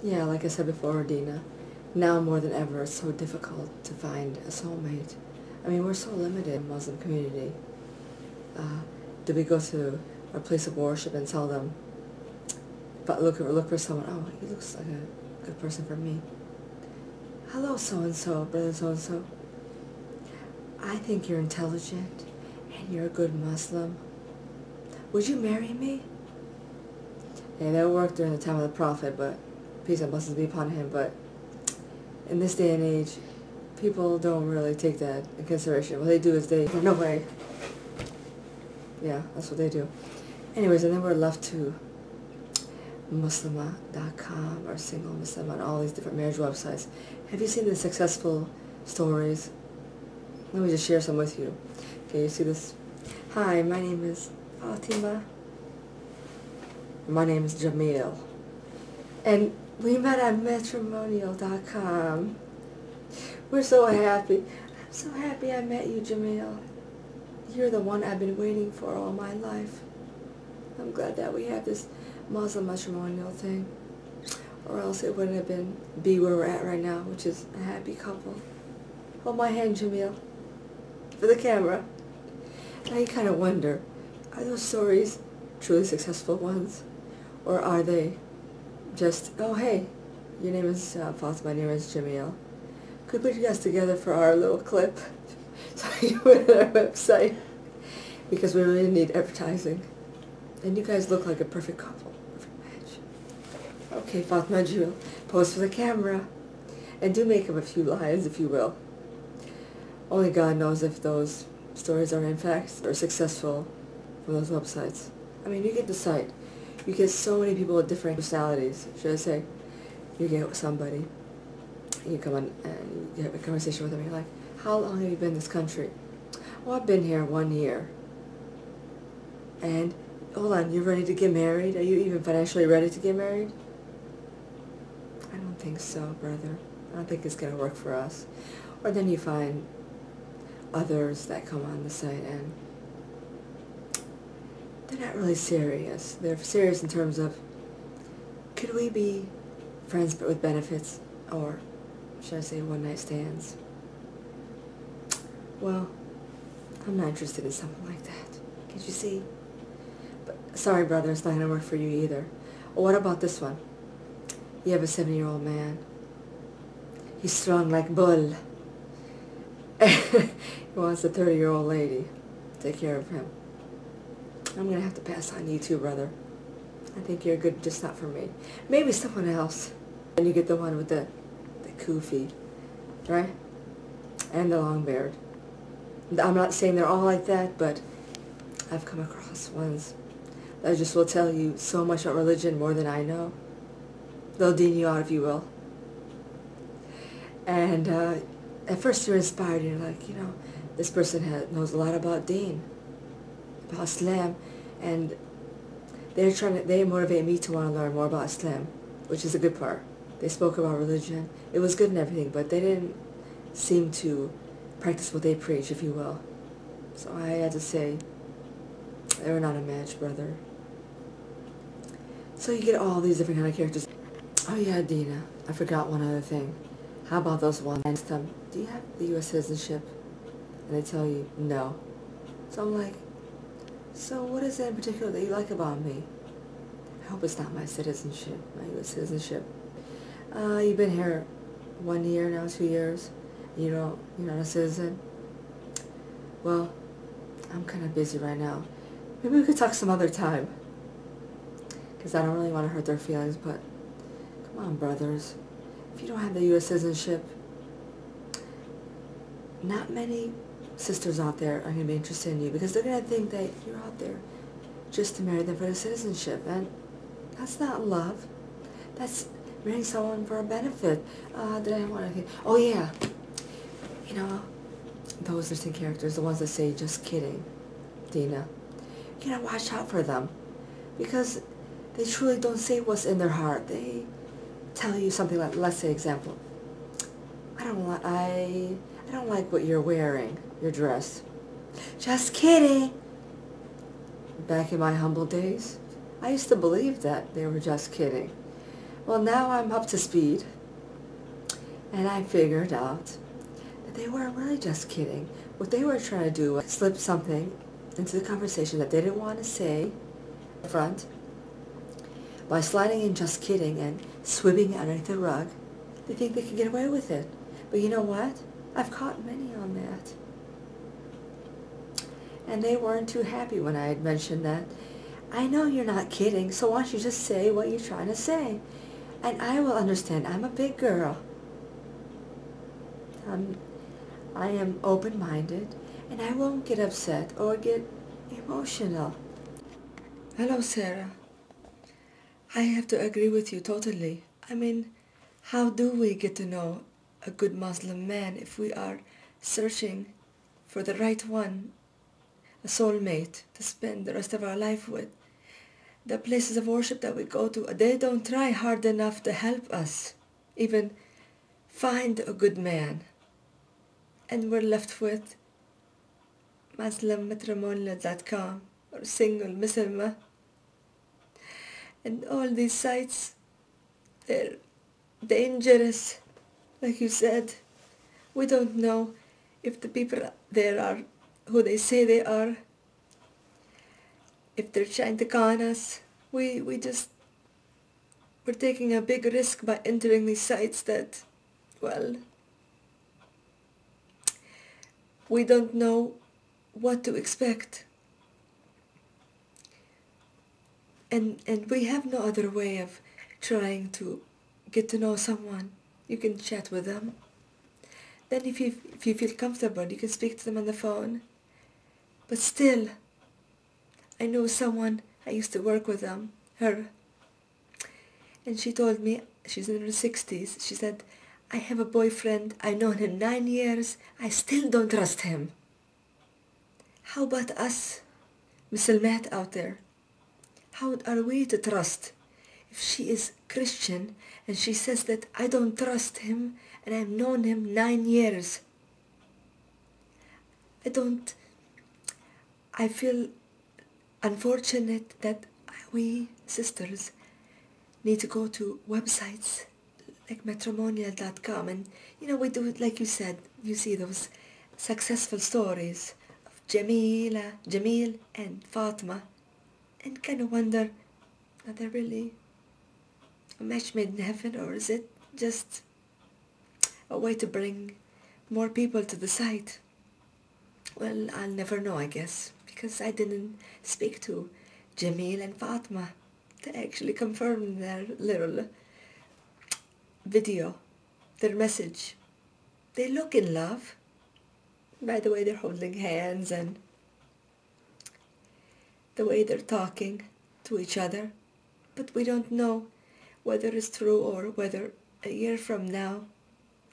Yeah, like I said before, Dina, now more than ever it's so difficult to find a soulmate. I mean, we're so limited in the Muslim community. Uh, do we go to our place of worship and tell them, but look for someone, oh, he looks like a good person for me. Hello, so-and-so, brother so-and-so. I think you're intelligent and you're a good Muslim. Would you marry me? Yeah, that worked during the time of the Prophet, but peace and blessings be upon him. But in this day and age, people don't really take that in consideration. What they do is they, no way. Yeah, that's what they do. Anyways, and then we're left to Muslima.com or Single Muslim on all these different marriage websites. Have you seen the successful stories? Let me just share some with you. Okay, you see this? Hi, my name is Fatima. My name is Jamil. And we met on Matrimonial.com. We're so happy. I'm so happy I met you, Jamil. You're the one I've been waiting for all my life. I'm glad that we have this Muslim matrimonial thing. Or else it wouldn't have be where we're at right now, which is a happy couple. Hold my hand, Jamil. For the camera. Now you kind of wonder, are those stories truly successful ones? Or are they just, oh hey, your name is Fatima, my name is Jamil. Could we put you guys together for our little clip? So you put it on our website. Because we really need advertising. And you guys look like a perfect couple. Perfect match. Okay, Fatima, Jamil, pose for the camera. And do make up a few lines, if you will. Only God knows if those stories are in fact or successful from those websites. I mean, you get the site. You get so many people with different personalities, should I say. You get somebody, you come on and you have a conversation with them, you're like, how long have you been in this country? Oh, I've been here 1 year. And, hold on, you're ready to get married? Are you even financially ready to get married? I don't think so, brother. I don't think it's going to work for us. Or then you find others that come on the site and they're not really serious. They're serious in terms of, could we be friends but with benefits? Or, should I say, one-night stands? Well, I'm not interested in something like that. Can't you see? But sorry, brother, it's not going to work for you either. Or what about this one? You have a 70-year-old man. He's strong like bull. He wants a 30-year-old lady to take care of him. I'm going to have to pass on you too, brother. I think you're good, just not for me. Maybe someone else. And you get the one with the kufi, right? And the long beard. I'm not saying they're all like that, but I've come across ones that just will tell you so much about religion, more than I know. They'll dean you out, if you will. And at first you're inspired, you're like, you know, this person knows a lot about deen, about Islam, and they motivate me to want to learn more about Islam, which is a good part. They spoke about religion. It was good and everything, but they didn't seem to practice what they preach, if you will. So I had to say, they were not a match, brother. So you get all these different kind of characters. Oh yeah, Dina, I forgot one other thing. How about those ones? Ask them, do you have the U.S. citizenship? And they tell you, no. So I'm like, so what is it in particular that you like about me? I hope it's not my citizenship, my U.S. citizenship. You've been here 1 year now, 2 years. You're not a citizen. Well, I'm kind of busy right now. Maybe we could talk some other time. Because I don't really want to hurt their feelings, but come on, brothers. If you don't have the U.S. citizenship, not many sisters out there are going to be interested in you because they're going to think that you're out there just to marry them for the citizenship. And that's not love. That's marrying someone for a benefit. Did I want to... Oh, yeah. You know, those distinct characters, the ones that say, just kidding, Dina. You gotta watch out for them. Because they truly don't say what's in their heart. They tell you something like, let's say, example, I don't like what you're wearing, your dress. Just kidding. Back in my humble days, I used to believe that they were just kidding. Well, now I'm up to speed, and I figured out that they weren't really just kidding. What they were trying to do was slip something into the conversation that they didn't want to say front by sliding in just kidding and sweeping it underneath the rug. They think they can get away with it. But you know what? I've caught many on that. And they weren't too happy when I had mentioned that. I know you're not kidding, so why don't you just say what you're trying to say? And I will understand. I'm a big girl. I am open-minded, and I won't get upset or get emotional. Hello, Sarah. I have to agree with you totally. I mean, how do we get to know a good Muslim man if we are searching for the right one, a soulmate to spend the rest of our life with? The places of worship that we go to, they don't try hard enough to help us even find a good man. And we're left with Matrimonial.com or Single Muslima. And all these sites, they're dangerous. Like you said, we don't know if the people there are who they say they are, if they're trying to con us. We're taking a big risk by entering these sites that, well, we don't know what to expect. And we have no other way of trying to get to know someone. You can chat with them. Then if you feel comfortable, you can speak to them on the phone. But still, I know someone, I used to work with her, and she told me, she's in her 60s, she said, I have a boyfriend, I've known him 9 years, I still don't trust him. How about us, Muslimat out there? How are we to trust? If she is Christian and she says that I don't trust him and I've known him 9 years, I feel unfortunate that we sisters need to go to websites like Matrimonial.com, and we do it like you said. You see those successful stories of Jamil and Fatima, and kind of wonder, are they really a match made in heaven, or is it just a way to bring more people to the site? Well, I'll never know, I guess, because I didn't speak to Jamil and Fatima to actually confirm their little video, their message. They look in love. By the way they're holding hands and the way they're talking to each other. But we don't know whether it's true or whether a year from now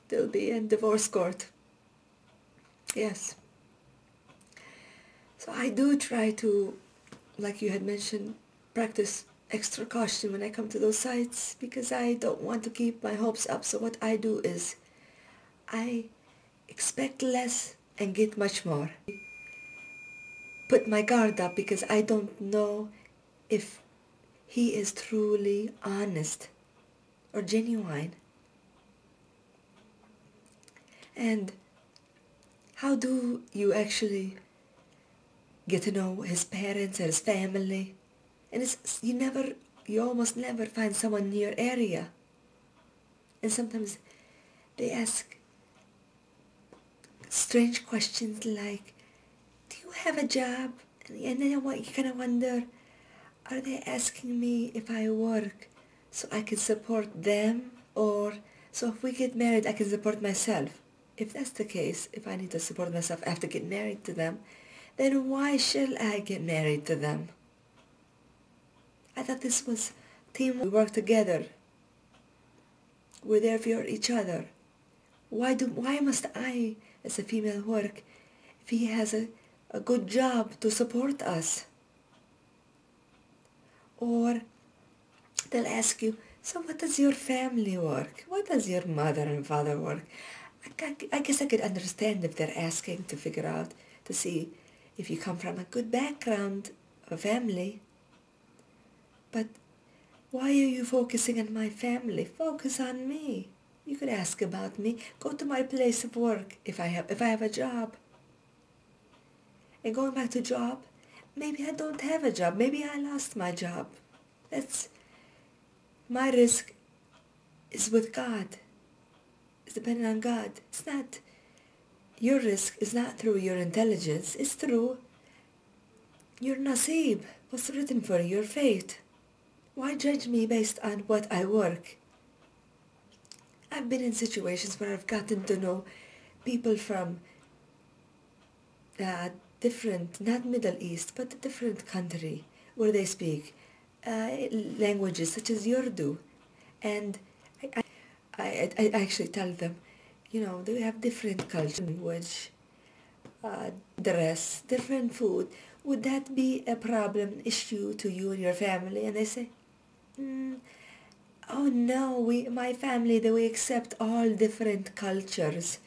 they'll be in divorce court. Yes. So I do try to, like you had mentioned, practice extra caution when I come to those sites, because I don't want to keep my hopes up. So what I do is I expect less and get much more. Put my guard up because I don't know if he is truly honest or genuine. And how do you actually get to know his parents and his family? And you almost never find someone in your area. And sometimes they ask strange questions like, do you have a job? And then you kind of wonder, are they asking me if I work so I can support them? Or so if we get married, I can support myself? If that's the case, if I need to support myself, I have to get married to them, then why shall I get married to them? I thought this was team. We work together. We're there for each other. Why must I, as a female, work if he has a good job to support us? Or they'll ask you, so what does your family work? What does your mother and father work? I guess I could understand if they're asking to figure out, to see if you come from a good background, a family. But Why are you focusing on my family? Focus on me. You could ask about me. Go to my place of work if I have a job. And going back to job, maybe I don't have a job. Maybe I lost my job. That's my risk is with God. It's dependent on God. It's not your risk is not through your intelligence. It's through your nasib. What's written for your fate. Why judge me based on what I work? I've been in situations where I've gotten to know people from different, not Middle East, but a different country where they speak languages such as Urdu. And I actually tell them, they have different culture, language, dress, different food. Would that be a problem, issue to you and your family? And they say, oh no, my family, we accept all different cultures.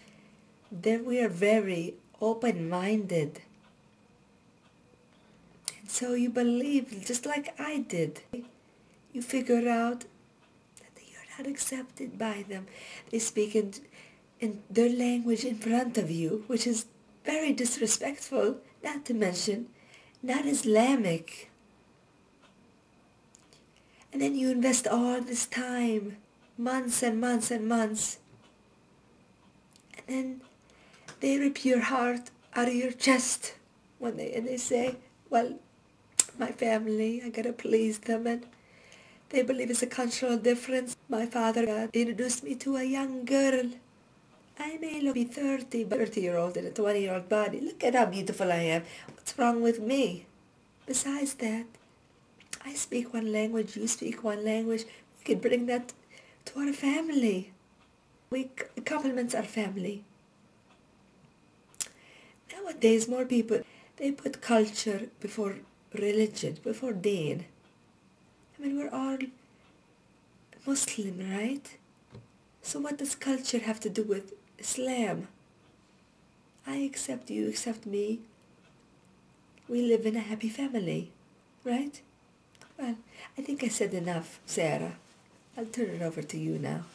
Then we are very open-minded. And so you believe, just like I did. You figure out that you're not accepted by them. They speak in their language in front of you, which is very disrespectful, not to mention not Islamic. And then you invest all this time, months and months and months, and then they rip your heart out of your chest and they say, well, my family, I gotta please them, and they believe it's a cultural difference. My father introduced me to a young girl. I may be 30, but 30-year-old in a 20-year-old body. Look at how beautiful I am. What's wrong with me? Besides that, I speak one language, you speak one language. We can bring that to our family. We complement our family. Nowadays, more people, they put culture before religion, before deen. I mean, we're all Muslim, right? So what does culture have to do with Islam? I accept you, accept me. We live in a happy family, right? Well, I think I said enough, Sarah. I'll turn it over to you now.